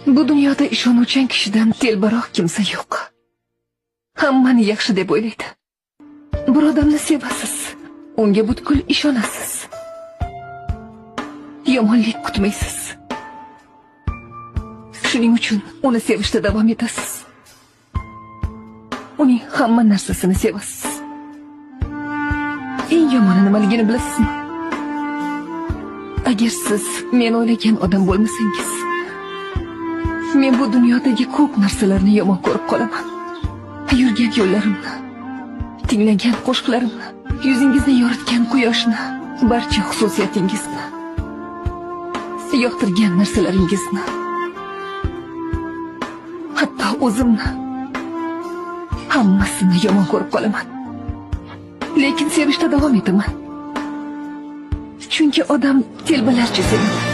Bu dunyoda ishonuvchan kishidan telbaroq kimsa yo'q. Hammani yaxshi deb o'ylaydi. Bir odamni sevasiz, unga butkul ishonasiz. Yomonlik kutmaysiz. Shuning uchun uni sevishda davom etasiz. Uning hamma narsasini sevasiz. Eng yomoni nimaligini bilasizmi? Agar siz men o'ylagan odam bo'lmasangiz, men bu dunyodagi ko'p narsalarni yomon ko'rib qolaman. Yurgan yo'llarimni, tinglagan qo'shiqlarimni, yuzingizni yoritgan quyoshni, barcha xususiyatingizni, yoqtirgan narsalaringizni, hatto o'zimni, hammasini yomon ko'rib qolaman. Lekin sevishda davom etaman. Chunki odam telbalarcha sevadi.